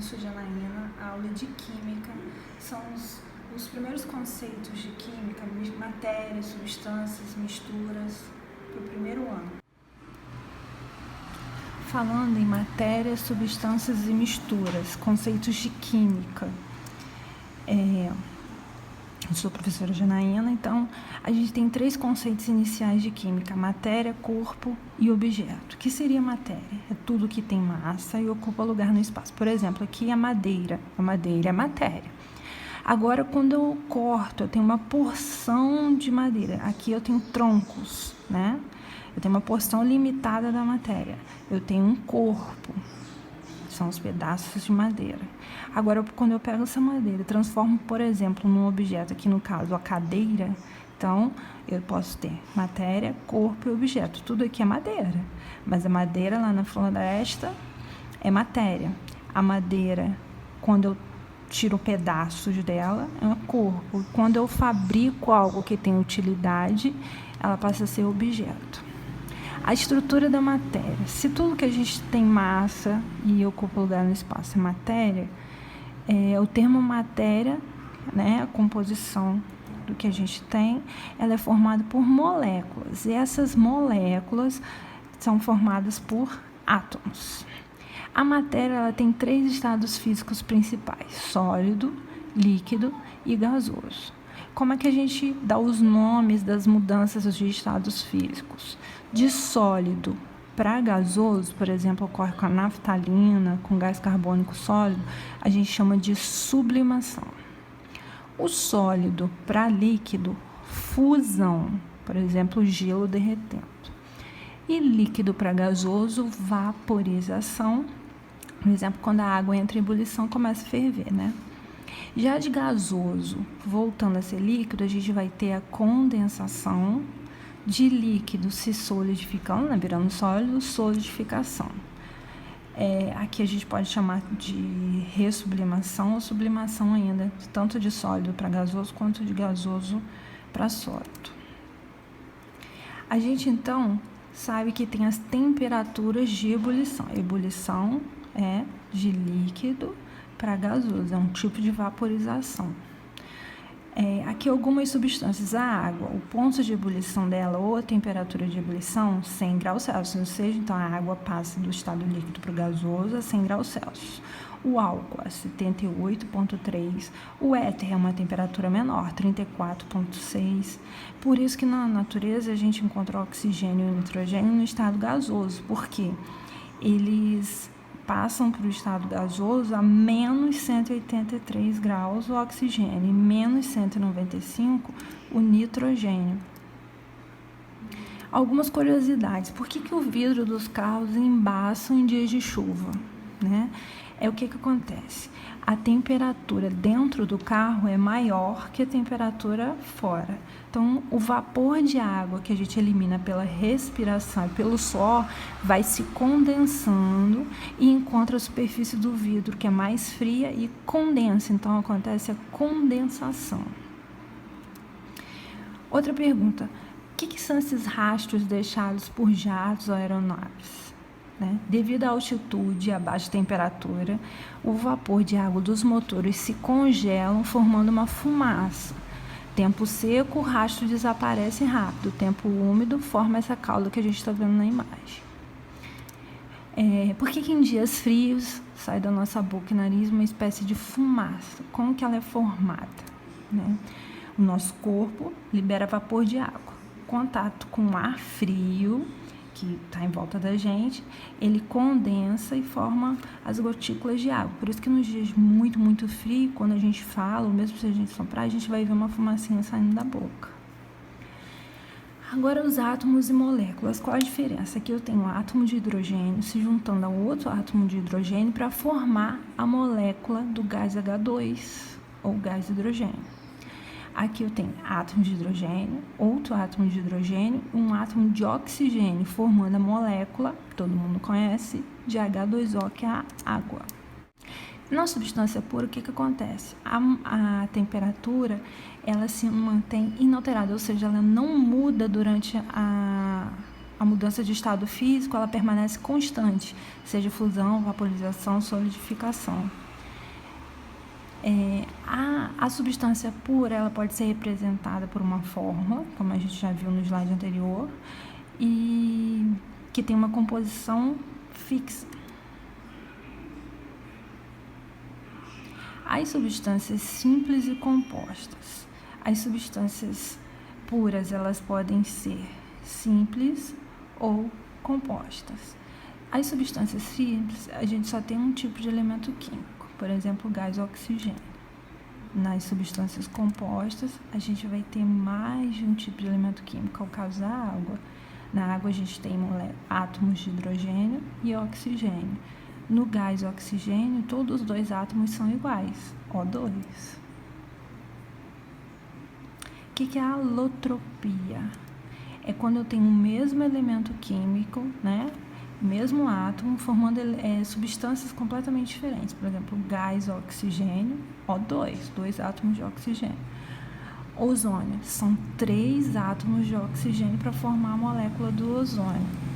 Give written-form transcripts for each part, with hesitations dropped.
sou Janaína, a aula de Química são os primeiros conceitos de Química, matérias, substâncias, misturas, para o primeiro ano. Falando em matérias, substâncias e misturas, conceitos de Química. Eu sou a professora Janaína, então a gente tem 3 conceitos iniciais de Química: matéria, corpo e objeto. O que seria matéria? É tudo que tem massa e ocupa lugar no espaço. Por exemplo, aqui a madeira é matéria. Agora, quando eu corto, eu tenho uma porção de madeira. Aqui eu tenho troncos, né? Eu tenho uma porção limitada da matéria. Eu tenho um corpo, são os pedaços de madeira. Agora, quando eu pego essa madeira e transformo, por exemplo, num objeto, aqui no caso a cadeira, então eu posso ter matéria, corpo e objeto. Tudo aqui é madeira, mas a madeira lá na floresta é matéria. A madeira, quando eu tiro pedaços dela, é um corpo. Quando eu fabrico algo que tem utilidade, ela passa a ser objeto. A estrutura da matéria. Se tudo que a gente tem massa e ocupa lugar no espaço é matéria, o termo matéria, né, a composição do que a gente tem, ela é formada por moléculas. E essas moléculas são formadas por átomos. A matéria, ela tem 3 estados físicos principais: sólido, líquido e gasoso. Como é que a gente dá os nomes das mudanças de estados físicos? De sólido para gasoso, por exemplo, ocorre com a naftalina, com gás carbônico sólido, a gente chama de sublimação. O sólido para líquido, fusão, por exemplo, gelo derretendo. E líquido para gasoso, vaporização, por exemplo, quando a água entra em ebulição, começa a ferver, né? Já de gasoso, voltando a ser líquido, a gente vai ter a condensação, de líquido se solidificando, né, virando sólido, solidificação. Aqui a gente pode chamar de ressublimação ou sublimação ainda, tanto de sólido para gasoso quanto de gasoso para sólido. A gente, então, sabe que tem as temperaturas de ebulição. Ebulição é de líquido para gasoso, é um tipo de vaporização. Aqui algumas substâncias, a água, o ponto de ebulição dela ou a temperatura de ebulição, 100 graus Celsius, ou seja, então a água passa do estado líquido para o gasoso a 100 graus Celsius. O álcool é 78,3, o éter é uma temperatura menor, 34,6. Por isso que na natureza a gente encontra oxigênio e nitrogênio no estado gasoso, porque eles passam para o estado gasoso a menos 183 graus o oxigênio e menos 195 o nitrogênio. Algumas curiosidades. Por que o vidro dos carros embaça em dias de chuva, né? O que acontece? A temperatura dentro do carro é maior que a temperatura fora. Então, o vapor de água que a gente elimina pela respiração e pelo suor vai se condensando e encontra a superfície do vidro, que é mais fria, e condensa. Então, acontece a condensação. Outra pergunta: o que são esses rastros deixados por jatos ou aeronaves? Devido à altitude e à baixa temperatura, o vapor de água dos motores se congelam, formando uma fumaça. Tempo seco, o rastro desaparece rápido. Tempo úmido, forma essa cauda que a gente está vendo na imagem. Por que em dias frios sai da nossa boca e nariz uma espécie de fumaça? Como que ela é formada? O nosso corpo libera vapor de água. Contato com ar frio, que está em volta da gente, ele condensa e forma as gotículas de água. Por isso que nos dias muito, muito frio, quando a gente fala, ou mesmo se a gente soprar, a gente vai ver uma fumacinha saindo da boca. Agora, os átomos e moléculas. Qual a diferença? Aqui eu tenho um átomo de hidrogênio se juntando a outro átomo de hidrogênio para formar a molécula do gás H2, ou gás hidrogênio. Aqui eu tenho átomo de hidrogênio, outro átomo de hidrogênio, um átomo de oxigênio, formando a molécula, que todo mundo conhece, de H2O, que é a água. Na substância pura, o que acontece? A temperatura, ela se mantém inalterada, ou seja, ela não muda durante a mudança de estado físico, ela permanece constante, seja fusão, vaporização, solidificação. A substância pura, ela pode ser representada por uma fórmula, como a gente já viu no slide anterior, e que tem uma composição fixa. As substâncias simples e compostas. As substâncias puras, elas podem ser simples ou compostas. As substâncias simples, a gente só tem um tipo de elemento químico, por exemplo, o gás oxigênio. Nas substâncias compostas, a gente vai ter mais de um tipo de elemento químico, é o caso da água. Na água, a gente tem átomos de hidrogênio e oxigênio. No gás oxigênio, todos os dois átomos são iguais, O2. O que é a alotropia? É quando eu tenho o mesmo elemento químico, né? Mesmo átomo, formando substâncias completamente diferentes. Por exemplo, gás oxigênio, O2, 2 átomos de oxigênio. Ozônio, são 3 átomos de oxigênio para formar a molécula do ozônio.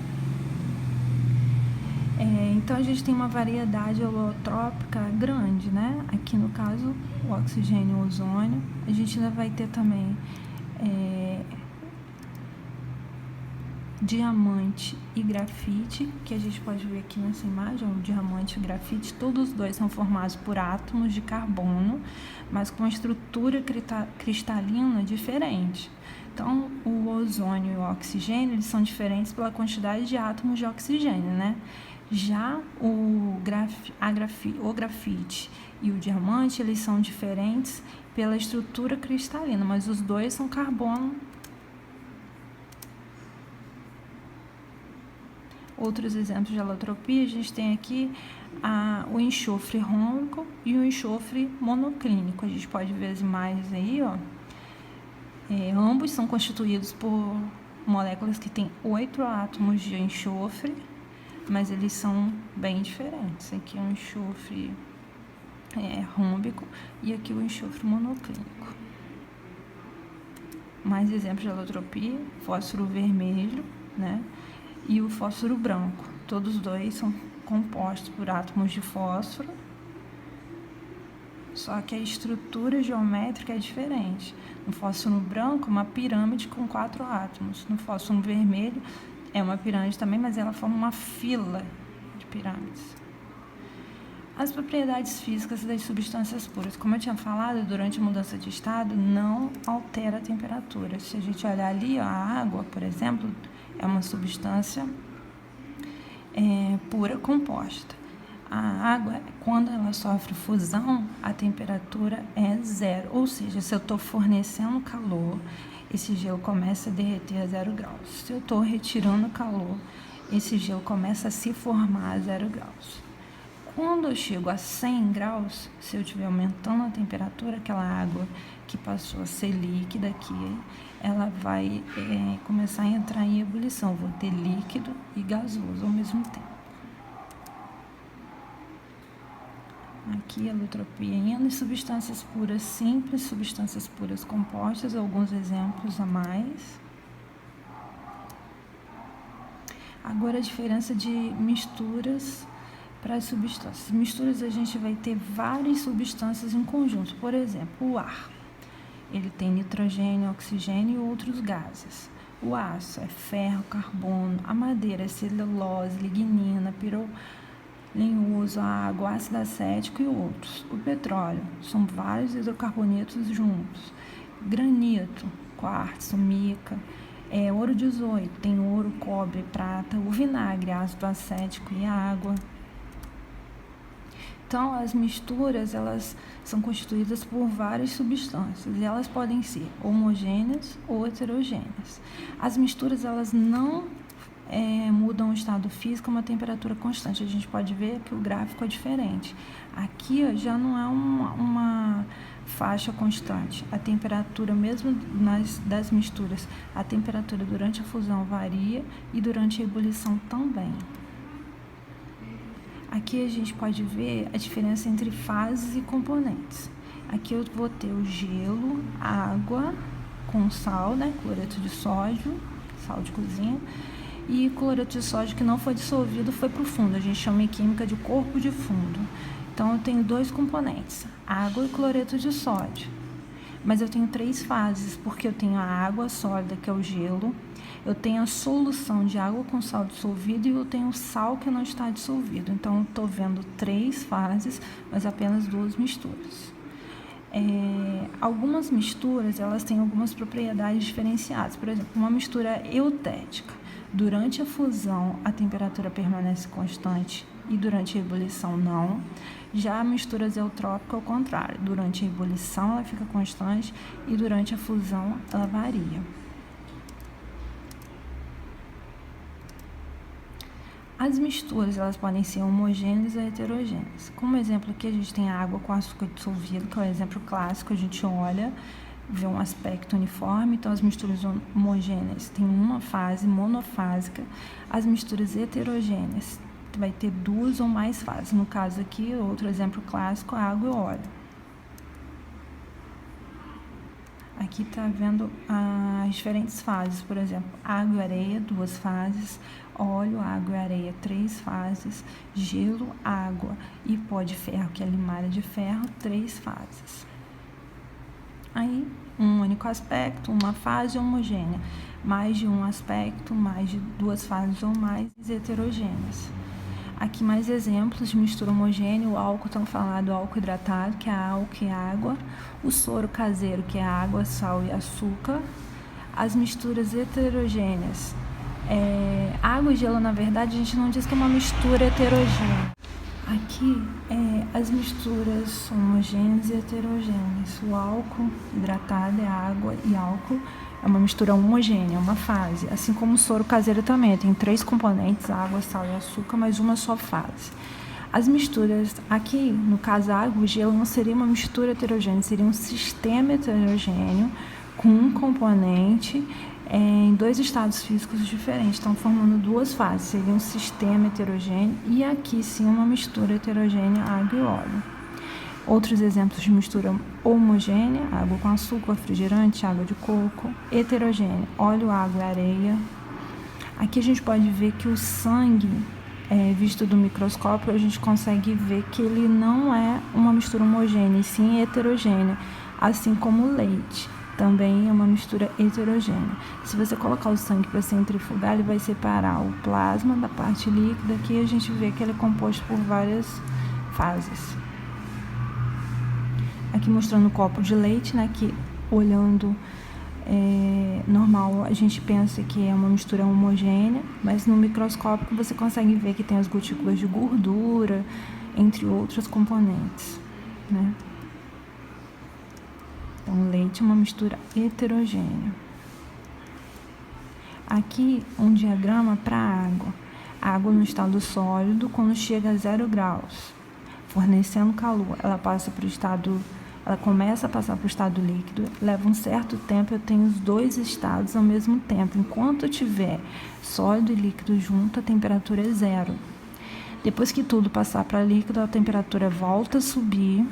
Então, a gente tem uma variedade alotrópica grande, né? Aqui, no caso, o oxigênio e o ozônio. A gente ainda vai ter também diamante e grafite, que a gente pode ver aqui nessa imagem, o diamante e o grafite, todos os dois são formados por átomos de carbono, mas com uma estrutura cristalina diferente. Então, o ozônio e o oxigênio, eles são diferentes pela quantidade de átomos de oxigênio, né? Já o grafite e o diamante, eles são diferentes pela estrutura cristalina, mas os dois são carbono. Outros exemplos de alotropia, a gente tem aqui o enxofre rômbico e o enxofre monoclínico. A gente pode ver as imagens aí, ó. Ambos são constituídos por moléculas que têm 8 átomos de enxofre, mas eles são bem diferentes. Aqui é um enxofre rômbico e aqui o enxofre monoclínico. Mais exemplos de alotropia: fósforo vermelho, né? E o fósforo branco. Todos os dois são compostos por átomos de fósforo, só que a estrutura geométrica é diferente. No fósforo branco, uma pirâmide com 4 átomos. No fósforo vermelho, é uma pirâmide também, mas ela forma uma fila de pirâmides. As propriedades físicas das substâncias puras. Como eu tinha falado, durante a mudança de estado, não altera a temperatura. Se a gente olhar ali, ó, a água, por exemplo, é uma substância pura composta. A água, quando ela sofre fusão, a temperatura é 0. Ou seja, se eu estou fornecendo calor, esse gelo começa a derreter a 0 graus. Se eu estou retirando calor, esse gelo começa a se formar a 0 graus. Quando eu chego a 100 graus, se eu estiver aumentando a temperatura, aquela água que passou a ser líquida aqui, ela vai começar a entrar em ebulição. Vou ter líquido e gasoso ao mesmo tempo. Aqui a alotropia em substâncias puras simples, substâncias puras compostas, alguns exemplos a mais. Agora a diferença de misturas para as substâncias. Misturas, a gente vai ter várias substâncias em conjunto. Por exemplo, o ar. Ele tem nitrogênio, oxigênio e outros gases. O aço é ferro, carbono. A madeira é celulose, lignina, pirolenhoso, água, ácido acético e outros. O petróleo são vários hidrocarbonetos juntos. Granito, quartzo, mica. Ouro 18, tem ouro, cobre, prata. O vinagre, ácido acético e água. Então, as misturas, elas são constituídas por várias substâncias e elas podem ser homogêneas ou heterogêneas. As misturas, elas não mudam o estado físico a uma temperatura constante. A gente pode ver que o gráfico é diferente. Aqui, ó, já não é uma faixa constante. A temperatura, mesmo das misturas, a temperatura durante a fusão varia e durante a ebulição também. Aqui a gente pode ver a diferença entre fases e componentes. Aqui eu vou ter o gelo, água com sal, né, cloreto de sódio, sal de cozinha, e cloreto de sódio que não foi dissolvido, foi para o fundo. A gente chama em química de corpo de fundo. Então, eu tenho 2 componentes, água e cloreto de sódio. Mas eu tenho 3 fases, porque eu tenho a água sólida, que é o gelo, eu tenho a solução de água com sal dissolvido e eu tenho o sal que não está dissolvido. Então, eu estou vendo 3 fases, mas apenas 2 misturas. Algumas misturas, elas têm algumas propriedades diferenciadas. Por exemplo, uma mistura eutética. Durante a fusão, a temperatura permanece constante e durante a ebulição não. Já a mistura zeotrópica, ao contrário. Durante a ebulição, ela fica constante e durante a fusão, ela varia. As misturas, elas podem ser homogêneas ou heterogêneas. Como exemplo aqui, a gente tem a água com açúcar dissolvido, que é o exemplo clássico, a gente olha, vê um aspecto uniforme. Então, as misturas homogêneas têm uma fase monofásica. As misturas heterogêneas vai ter 2 ou mais fases. No caso aqui, outro exemplo clássico, a água e o óleo. Aqui está vendo as diferentes fases, por exemplo, água e areia, 2 fases, óleo, água e areia, 3 fases, gelo, água e pó de ferro, que é limalha de ferro, 3 fases. Aí, um único aspecto, uma fase homogênea, mais de um aspecto, mais de 2 fases ou mais heterogêneas. Aqui mais exemplos de mistura homogênea, o álcool tão falado, álcool hidratado, que é álcool e água, o soro caseiro, que é água, sal e açúcar, as misturas heterogêneas. Água e gelo, na verdade, a gente não diz que é uma mistura heterogênea. Aqui, as misturas homogêneas e heterogêneas. O álcool hidratado é água e álcool. É uma mistura homogênea, uma fase. Assim como o soro caseiro também. Tem 3 componentes, água, sal e açúcar, mas uma só fase. As misturas, aqui, no caso, água e gelo, não seria uma mistura heterogênea, seria um sistema heterogêneo com um componente em 2 estados físicos diferentes. Estão formando 2 fases, seria um sistema heterogêneo e aqui sim uma mistura heterogênea, água e óleo. Outros exemplos de mistura homogênea, água com açúcar, refrigerante, água de coco. Heterogênea, óleo, água e areia. Aqui a gente pode ver que o sangue, visto do microscópio, a gente consegue ver que ele não é uma mistura homogênea, e sim heterogênea, assim como o leite. Também é uma mistura heterogênea. Se você colocar o sangue para centrifugar, ele vai separar o plasma da parte líquida. Aqui a gente vê que ele é composto por várias fases. Aqui mostrando o copo de leite, né, que olhando normal, a gente pensa que é uma mistura homogênea, mas no microscópio você consegue ver que tem as gotículas de gordura, entre outros componentes, né? Então, o leite é uma mistura heterogênea. Aqui, um diagrama para a água. A água no estado sólido, quando chega a 0 graus, fornecendo calor, ela começa a passar para o estado líquido, leva um certo tempo, eu tenho os 2 estados ao mesmo tempo. Enquanto eu tiver sólido e líquido junto, a temperatura é 0. Depois que tudo passar para líquido, a temperatura volta a subir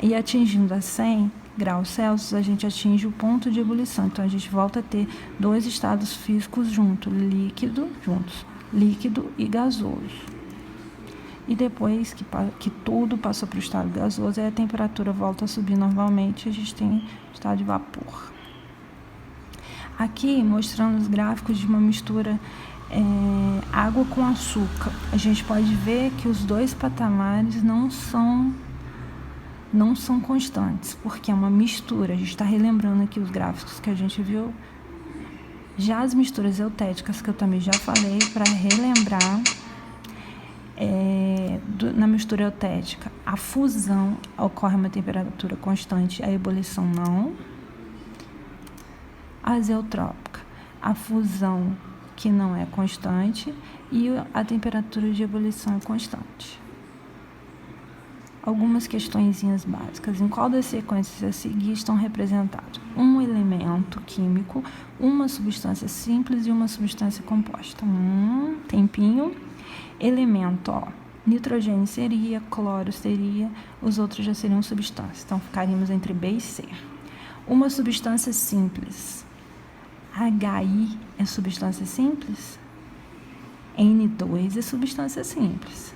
e atingindo a 100 graus Celsius, a gente atinge o ponto de ebulição. Então, a gente volta a ter 2 estados físicos juntos, líquido e gasoso. E depois que tudo passou para o estado gasoso, aí a temperatura volta a subir normalmente, a gente tem o estado de vapor. Aqui, mostrando os gráficos de uma mistura água com açúcar, a gente pode ver que os 2 patamares não são constantes, porque é uma mistura. A gente está relembrando aqui os gráficos que a gente viu. Já as misturas eutéticas, que eu também já falei, para relembrar, na mistura eutética, a fusão ocorre a uma temperatura constante, a ebulição não. A zeotrópica, a fusão que não é constante e a temperatura de ebulição é constante. Algumas questõezinhas básicas. Em qual das sequências a seguir estão representados um elemento químico, uma substância simples e uma substância composta? Tempinho. Elemento, nitrogênio seria, cloro seria, os outros já seriam substâncias. Então, ficaríamos entre B e C. Uma substância simples. HI é substância simples? N2 é substância simples.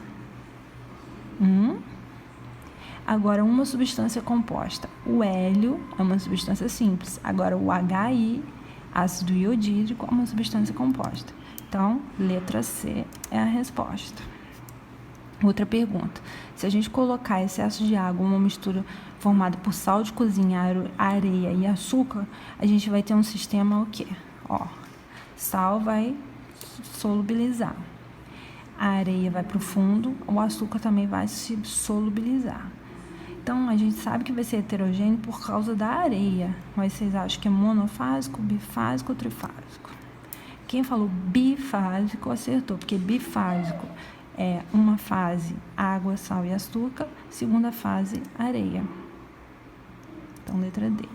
Agora, uma substância composta. O hélio é uma substância simples. Agora, o HI, ácido iodídrico, é uma substância composta. Então, letra C é a resposta. Outra pergunta. Se a gente colocar excesso de água, uma mistura formada por sal de cozinha, areia e açúcar, a gente vai ter um sistema o quê? Sal vai solubilizar. A areia vai para o fundo, o açúcar também vai se solubilizar. Então, a gente sabe que vai ser heterogêneo por causa da areia. Mas vocês acham que é monofásico, bifásico ou trifásico? Quem falou bifásico acertou, porque bifásico é uma fase água, sal e açúcar, segunda fase areia. Então, letra D.